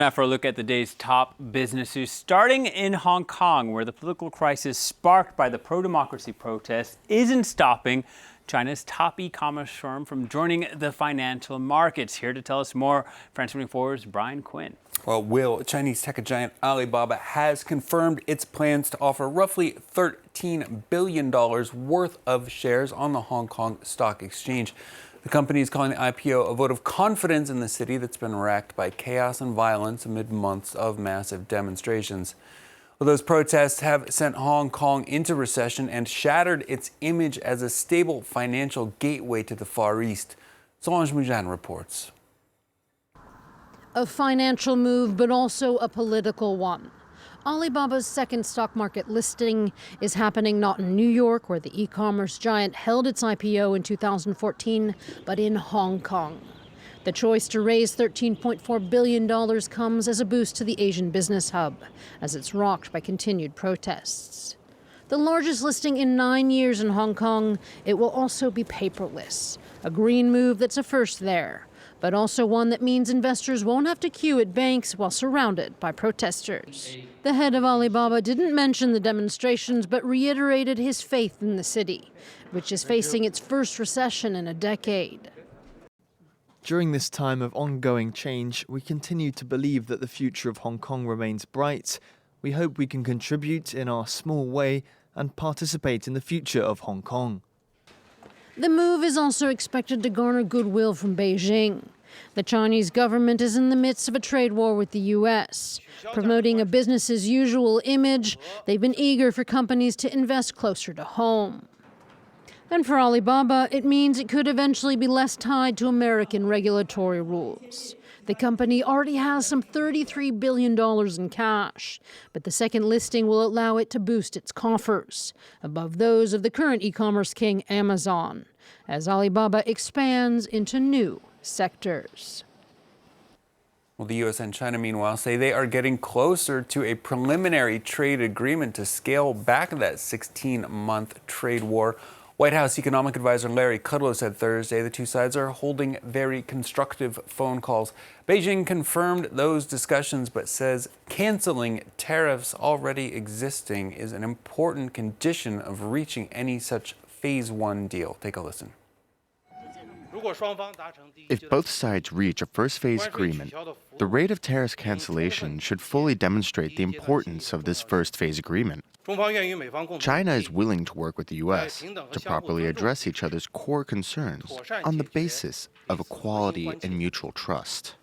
Now for a look at the day's top business news, starting in Hong Kong, where the political crisis sparked by the pro-democracy protests isn't stopping China's top e-commerce firm from joining the financial markets. Here to tell us more, France 24's Brian Quinn. Well, Chinese tech giant Alibaba has confirmed its plans to offer roughly $13 billion worth of shares on the Hong Kong Stock Exchange. The company is calling the IPO a vote of confidence in the city that's been racked by chaos and violence amid months of massive demonstrations. Well, those protests have sent Hong Kong into recession and shattered its image as a stable financial gateway to the Far East. Solange Mujan reports. A financial move, but also a political one. Alibaba's second stock market listing is happening not in New York, where the e-commerce giant held its IPO in 2014, but in Hong Kong. The choice to raise $13.4 billion comes as a boost to the Asian business hub, as it's rocked by continued protests. The largest listing in 9 years in Hong Kong, it will also be paperless, a green move that's a first there, but also one that means investors won't have to queue at banks while surrounded by protesters. The head of Alibaba didn't mention the demonstrations, but reiterated his faith in the city, which is facing its first recession in a decade. During this time of ongoing change, we continue to believe that the future of Hong Kong remains bright. We hope we can contribute in our small way and participate in the future of Hong Kong. The move is also expected to garner goodwill from Beijing. The Chinese government is in the midst of a trade war with the U.S. Promoting a business-as-usual image, they've been eager for companies to invest closer to home. And for Alibaba, it means it could eventually be less tied to American regulatory rules. The company already has some $33 billion in cash, but the second listing will allow it to boost its coffers, above those of the current e-commerce king Amazon, as Alibaba expands into new sectors. Well, the U.S. and China, meanwhile, say they are getting closer to a preliminary trade agreement to scale back that 16-month trade war. White House economic advisor Larry Kudlow said Thursday the two sides are holding very constructive phone calls. Beijing confirmed those discussions, but says canceling tariffs already existing is an important condition of reaching any such phase one deal. Take a listen. If both sides reach a first phase agreement, the rate of tariff cancellation should fully demonstrate the importance of this first phase agreement. China is willing to work with the U.S. to properly address each other's core concerns on the basis of equality and mutual trust.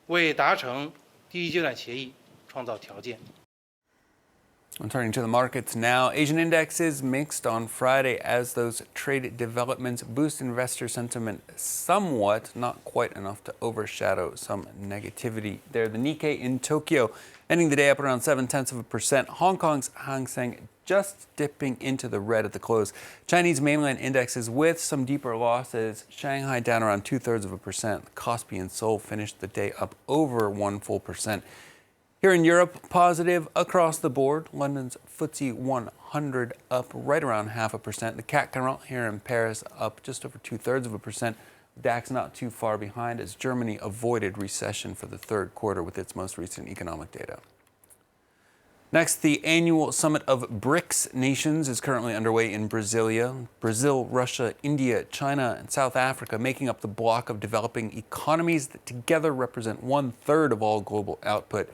I'm turning to the markets now. Asian indexes mixed on Friday as those trade developments boost investor sentiment somewhat, not quite enough to overshadow some negativity there. The Nikkei in Tokyo ending the day up around 0.7%. Hong Kong's Hang Seng just dipping into the red at the close. Chinese mainland indexes with some deeper losses. Shanghai down around 0.2%. The Kospi and Seoul finished the day up over 1%. Here in Europe, positive across the board. London's FTSE 100 up right around 0.5%. The CAC 40 here in Paris up just over 0.2%. DAX not too far behind as Germany avoided recession for the third quarter with its most recent economic data. Next, the annual summit of BRICS nations is currently underway in Brasilia. Brazil, Russia, India, China, and South Africa making up the bloc of developing economies that together represent 1/3 of all global output.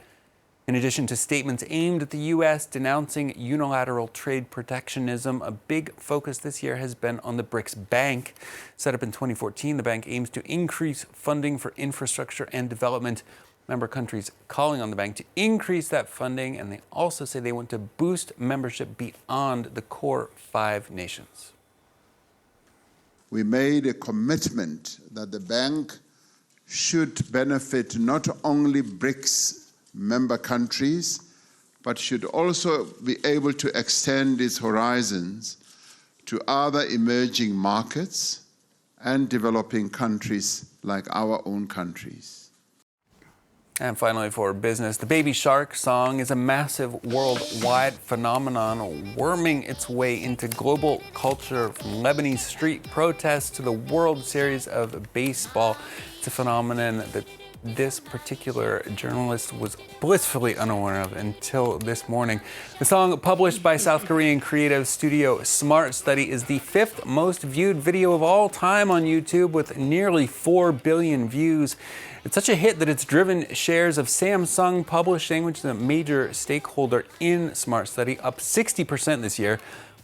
In addition to statements aimed at the U.S. denouncing unilateral trade protectionism, a big focus this year has been on the BRICS Bank. Set up in 2014, the bank aims to increase funding for infrastructure and development. Member countries calling on the bank to increase that funding, and they also say they want to boost membership beyond the core 5 nations. We made a commitment that the bank should benefit not only BRICS member countries, but should also be able to extend its horizons to other emerging markets and developing countries like our own countries. And finally, for business, the Baby Shark song is a massive worldwide phenomenon, worming its way into global culture from Lebanese street protests to the World Series of baseball. It's a phenomenon that this particular journalist was blissfully unaware of until this morning. The song, published by South Korean creative studio Smart Study, is the 5th most viewed video of all time on YouTube with nearly 4 billion views. It's such a hit that it's driven shares of Samsung Publishing, which is a major stakeholder in Smart Study, up 60% this year.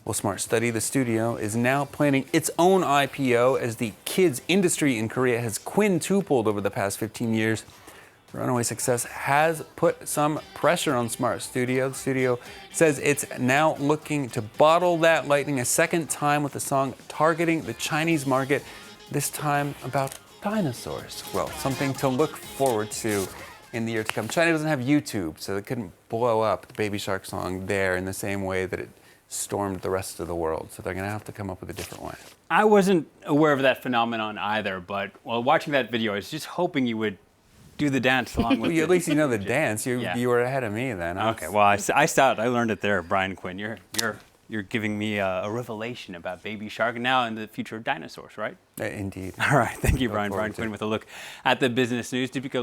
Well, Smart Study, the studio, is now planning its own IPO as the kids industry in Korea has quintupled over the past 15 years. Runaway success has put some pressure on Smart Studio. The studio says it's now looking to bottle that lightning a second time with a song targeting the Chinese market, this time about dinosaurs. Well, something to look forward to in the year to come. China doesn't have YouTube, so it couldn't blow up the Baby Shark song there in the same way that it stormed the rest of the world. So they're going to have to come up with a different way. I wasn't aware of that phenomenon either, but while watching that video, I was just hoping you would do the dance along with Well, at least you know the dance. You were ahead of me then. Okay, well, I saw it. I learned it there, Brian Quinn. You're giving me a revelation about Baby Shark and now in the future of dinosaurs, right? Indeed. All right, thank you, Brian. Look forward Brian to Quinn it. with a look at the business news. Typical